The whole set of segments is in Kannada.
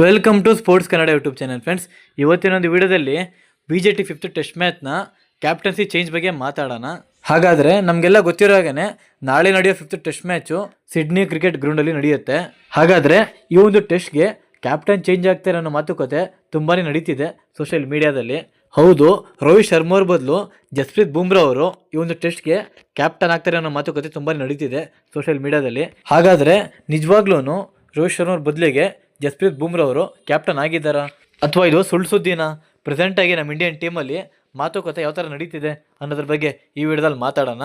Welcome to sports Kannada YouTube channel friends. ಇವತ್ತಿನೊಂದು ವಿಡಿಯೋದಲ್ಲಿ BJT ಫಿಫ್ತ್ ಟೆಸ್ಟ್ ಮ್ಯಾಚ್ನ ಕ್ಯಾಪ್ಟನ್ಸಿ ಚೇಂಜ್ ಬಗ್ಗೆ ಮಾತಾಡೋಣ. ಹಾಗಾದರೆ ನಮಗೆಲ್ಲ ಗೊತ್ತಿರೋ ಹಾಗೆ ನಾಳೆ ನಡೆಯೋ fifth test match Sydney cricket ಗ್ರೌಂಡಲ್ಲಿ ನಡೆಯುತ್ತೆ. ಹಾಗಾದರೆ ಈ ಒಂದು ಟೆಸ್ಟ್ಗೆ ಕ್ಯಾಪ್ಟನ್ ಚೇಂಜ್ ಆಗ್ತಾರೆ ಅನ್ನೋ ಮಾತುಕತೆ ತುಂಬಾ ನಡೀತಿದೆ ಸೋಷಿಯಲ್ ಮೀಡಿಯಾದಲ್ಲಿ. ಹೌದು, ರೋಹಿತ್ ಶರ್ಮಾ ಅವ್ರ ಬದಲು ಜಸ್ಪ್ರೀತ್ ಬುಮ್ರಾ ಅವರು ಈ ಒಂದು ಟೆಸ್ಟ್ಗೆ ಕ್ಯಾಪ್ಟನ್ ಆಗ್ತಾರೆ ಅನ್ನೋ ಮಾತುಕತೆ ತುಂಬಾ ನಡೀತಿದೆ ಸೋಷಿಯಲ್ ಮೀಡಿಯಾದಲ್ಲಿ. ಹಾಗಾದರೆ ನಿಜವಾಗ್ಲೂ ರೋಹಿತ್ ಶರ್ಮಾ ಅವ್ರ ಬದಲಿಗೆ ಜಸ್ಪ್ರೀತ್ ಬುಮ್ರಾ ಅವರು ಕ್ಯಾಪ್ಟನ್ ಆಗಿದ್ದಾರಾ ಅಥವಾ ಇದು ಸುಳ್ಳು ಸುದ್ದಿನ? ಪ್ರೆಸೆಂಟಾಗಿ ನಮ್ಮ ಇಂಡಿಯನ್ ಟೀಮಲ್ಲಿ ಮಾತುಕತೆ ಯಾವ ಥರ ನಡೀತಿದೆ ಅನ್ನೋದ್ರ ಬಗ್ಗೆ ಈ ವಿಡಿಯೋದಲ್ಲಿ ಮಾತಾಡೋಣ.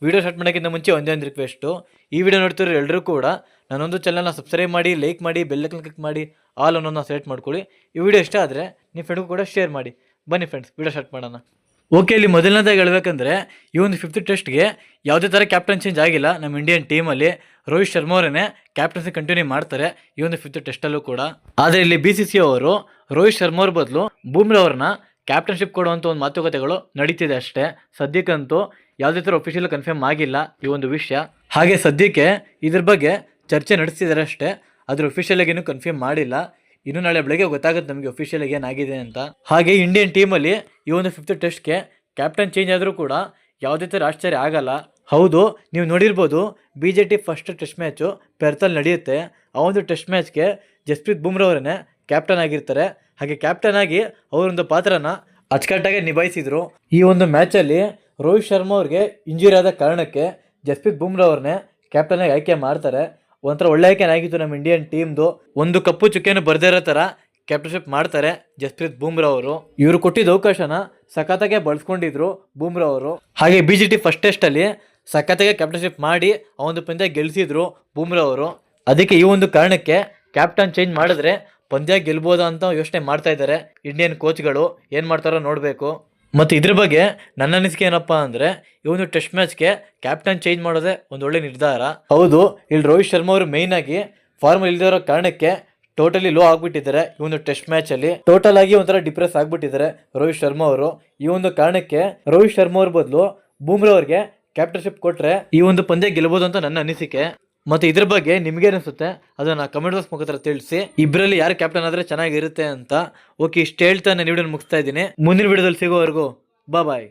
ವಿಡಿಯೋ ಸ್ಟಾರ್ಟ್ ಮಾಡೋಕ್ಕಿಂತ ಮುಂಚೆ ಒಂದೊಂದು ರಿಕ್ವೆಸ್ಟು, ಈ ವಿಡಿಯೋ ನೋಡ್ತಿರೋ ಎಲ್ಲರೂ ಕೂಡ ನಾನೊಂದು ಚಾನಲ್ನ ಸಬ್ಸ್ಕ್ರೈಬ್ ಮಾಡಿ, ಲೈಕ್ ಮಾಡಿ, ಬೆಲ್ಲೈಕನ್ ಕ್ಲಿಕ್ ಮಾಡಿ, ಆಲ್ ಅನ್ನೋದನ್ನ ಸೆಲೆಕ್ಟ್ ಮಾಡ್ಕೊಳ್ಳಿ. ಈ ವಿಡಿಯೋ ಇಷ್ಟ ಆದರೆ ನಿಮ್ಮ ಫ್ರೆಂಡ್ಗೂ ಕೂಡ ಶೇರ್ ಮಾಡಿ. ಬನ್ನಿ ಫ್ರೆಂಡ್ಸ್, ವಿಡಿಯೋ ಸ್ಟಾರ್ಟ್ ಮಾಡೋಣ. ಓಕೆ, ಇಲ್ಲಿ ಮೊದಲನೇದಾಗಿ ಹೇಳ್ಬೇಕಂದ್ರೆ ಈ ಒಂದು ಫಿಫ್ತ್ ಟೆಸ್ಟ್ಗೆ ಯಾವುದೇ ಥರ ಕ್ಯಾಪ್ಟನ್ ಚೇಂಜ್ ಆಗಿಲ್ಲ ನಮ್ಮ ಇಂಡಿಯನ್ ಟೀಮಲ್ಲಿ. ರೋಹಿತ್ ಶರ್ಮಾ ಅವರೇ ಕ್ಯಾಪ್ಟನ್ಸಿ ಕಂಟಿನ್ಯೂ ಮಾಡ್ತಾರೆ ಈ ಒಂದು ಫಿಫ್ತ್ ಟೆಸ್ಟಲ್ಲೂ ಕೂಡ. ಆದರೆ ಇಲ್ಲಿ BCCI ಅವರು ರೋಹಿತ್ ಶರ್ಮಾ ಅವ್ರ ಬದಲು ಬುಮ್ರಾ ಅವ್ರನ್ನ ಕ್ಯಾಪ್ಟನ್ಶಿಪ್ ಕೊಡುವಂಥ ಒಂದು ಮಾತುಕತೆಗಳು ನಡೀತಿದೆ ಅಷ್ಟೇ. ಸದ್ಯಕ್ಕಂತೂ ಯಾವುದೇ ಥರ ಒಫಿಷಿಯಲ್ ಕನ್ಫರ್ಮ್ ಆಗಿಲ್ಲ ಈ ಒಂದು ವಿಷಯ. ಹಾಗೆ ಸದ್ಯಕ್ಕೆ ಇದ್ರ ಬಗ್ಗೆ ಚರ್ಚೆ ನಡೆಸ್ತಿದ್ದಾರೆ ಅಷ್ಟೇ, ಅದ್ರ ಒಫಿಷಿಯಲ್ ಆಗಿ ಇನ್ನೂ ಕನ್ಫರ್ಮ್ ಮಾಡಿಲ್ಲ. ಇನ್ನು ನಾಳೆ ಬೆಳಗ್ಗೆ ಗೊತ್ತಾಗುತ್ತೆ ನಮಗೆ ಒಫಿಷಿಯಲ್ ಆಗಿ ಏನಾಗಿದೆ ಅಂತ. ಹಾಗೆ ಇಂಡಿಯನ್ ಟೀಮಲ್ಲಿ ಈ ಒಂದು ಫಿಫ್ತ್ ಟೆಸ್ಟ್ಗೆ ಕ್ಯಾಪ್ಟನ್ ಚೇಂಜ್ ಆದರೂ ಕೂಡ ಯಾವುದೇ ಥರ ಆಶ್ಚರ್ಯ ಆಗಲ್ಲ. ಹೌದು, ನೀವು ನೋಡಿರ್ಬೋದು BJT ಫಸ್ಟ್ ಟೆಸ್ಟ್ ಮ್ಯಾಚು ಪೆರ್ತಲ್ಲಿ ನಡೆಯುತ್ತೆ. ಆ ಒಂದು ಟೆಸ್ಟ್ ಮ್ಯಾಚ್ಗೆ ಜಸ್ಪ್ರೀತ್ ಬುಮ್ರಾ ಅವರೇ ಕ್ಯಾಪ್ಟನ್ ಆಗಿರ್ತಾರೆ. ಹಾಗೆ ಕ್ಯಾಪ್ಟನ್ ಆಗಿ ಅವರೊಂದು ಪಾತ್ರನ ಅಚ್ಚುಕಟ್ಟಾಗಿ ನಿಭಾಯಿಸಿದ್ರು. ಈ ಒಂದು ಮ್ಯಾಚಲ್ಲಿ ರೋಹಿತ್ ಶರ್ಮಾ ಅವ್ರಿಗೆ ಇಂಜುರಿ ಆದ ಕಾರಣಕ್ಕೆ ಜಸ್ಪ್ರೀತ್ ಬುಮ್ರಾ ಅವ್ರನ್ನೇ ಕ್ಯಾಪ್ಟನ್ ಆಗಿ ಆಯ್ಕೆ ಮಾಡ್ತಾರೆ. ಒಂಥರ ಒಳ್ಳೆ ಆಯ್ಕೆ ಆಗಿತ್ತು ನಮ್ಮ ಇಂಡಿಯನ್ ಟೀಮ್ದು. ಒಂದು ಕಪ್ಪು ಚುಕ್ಕೆಯನ್ನು ಬರ್ದೇ ಇರೋ ಥರ ಕ್ಯಾಪ್ಟನ್ಶಿಪ್ ಮಾಡ್ತಾರೆ ಜಸ್ಪ್ರೀತ್ ಬುಮ್ರಾ ಅವರು. ಇವರು ಕೊಟ್ಟಿದ್ದ ಅವಕಾಶನ ಸಖತ್ತಾಗೆ ಬಳಸ್ಕೊಂಡಿದ್ರು ಬುಮ್ರಾ ಅವರು. ಹಾಗೆ BJT ಫಸ್ಟ್ ಟೆಸ್ಟಲ್ಲಿ ಸಖತ್ತಾಗೆ ಕ್ಯಾಪ್ಟನ್ಶಿಪ್ ಮಾಡಿ ಆ ಒಂದು ಪಂದ್ಯ ಗೆಲ್ಲಿಸಿದ್ರು ಬುಮ್ರಾ ಅವರು. ಅದಕ್ಕೆ ಈ ಒಂದು ಕಾರಣಕ್ಕೆ ಕ್ಯಾಪ್ಟನ್ ಚೇಂಜ್ ಮಾಡಿದ್ರೆ ಪಂದ್ಯ ಗೆಲ್ಬೋದಾ ಅಂತ ಯೋಚನೆ ಮಾಡ್ತಾ ಇದ್ದಾರೆ ಇಂಡಿಯನ್ ಕೋಚ್ಗಳು. ಏನು ಮಾಡ್ತಾರೋ ನೋಡಬೇಕು. ಮತ್ತು ಇದ್ರ ಬಗ್ಗೆ ನನ್ನ ಅನಿಸಿಕೆ ಏನಪ್ಪ ಅಂದರೆ ಈ ಒಂದು ಟೆಸ್ಟ್ ಮ್ಯಾಚ್ಗೆ ಕ್ಯಾಪ್ಟನ್ ಚೇಂಜ್ ಮಾಡೋದೇ ಒಂದು ಒಳ್ಳೆ ನಿರ್ಧಾರ. ಹೌದು, ಇಲ್ಲಿ ರೋಹಿತ್ ಶರ್ಮಾ ಅವರು ಮೇಯ್ನ್ ಆಗಿ ಫಾರ್ಮ್ ಇಲ್ಲದೆ ಇರೋ ಕಾರಣಕ್ಕೆ ಟೋಟಲಿ ಲೋ ಆಗ್ಬಿಟ್ಟಿದ್ದಾರೆ ಈ ಒಂದು ಟೆಸ್ಟ್ ಮ್ಯಾಚಲ್ಲಿ. ಟೋಟಲ್ ಆಗಿ ಒಂಥರ ಡಿಪ್ರೆಸ್ ಆಗ್ಬಿಟ್ಟಿದ್ದಾರೆ ರೋಹಿತ್ ಶರ್ಮಾ ಅವರು. ಈ ಒಂದು ಕಾರಣಕ್ಕೆ ರೋಹಿತ್ ಶರ್ಮಾ ಅವ್ರ ಬದಲು ಬುಮ್ರಾ ಅವ್ರಿಗೆ ಕ್ಯಾಪ್ಟನ್ಶಿಪ್ ಕೊಟ್ಟರೆ ಈ ಒಂದು ಪಂದ್ಯ ಗೆಲ್ಬೋದು ಅಂತ ನನ್ನ ಅನಿಸಿಕೆ. ಮತ್ತು ಇದ್ರ ಬಗ್ಗೆ ನಿಮ್ಗೆ ಅನಿಸುತ್ತೆ ಅದನ್ನ ಕಮೆಂಟ್ ಬಾಕ್ಸ್ ಮುಖಾಂತರ ತಿಳಿಸಿ. ಇಬ್ಬರಲ್ಲಿ ಯಾರು ಕ್ಯಾಪ್ಟನ್ ಆದರೆ ಚೆನ್ನಾಗಿರುತ್ತೆ ಅಂತ. ಓಕೆ, ಇಷ್ಟು ಹೇಳ್ತಾ ನಾನು ವಿಡಿಯೋ ಮುಗಿಸ್ತಾ ಇದ್ದೀನಿ. ಮುಂದಿನ ವಿಡಿಯೋದಲ್ಲಿ ಸಿಗೋವರೆಗೂ ಬಾಯ್.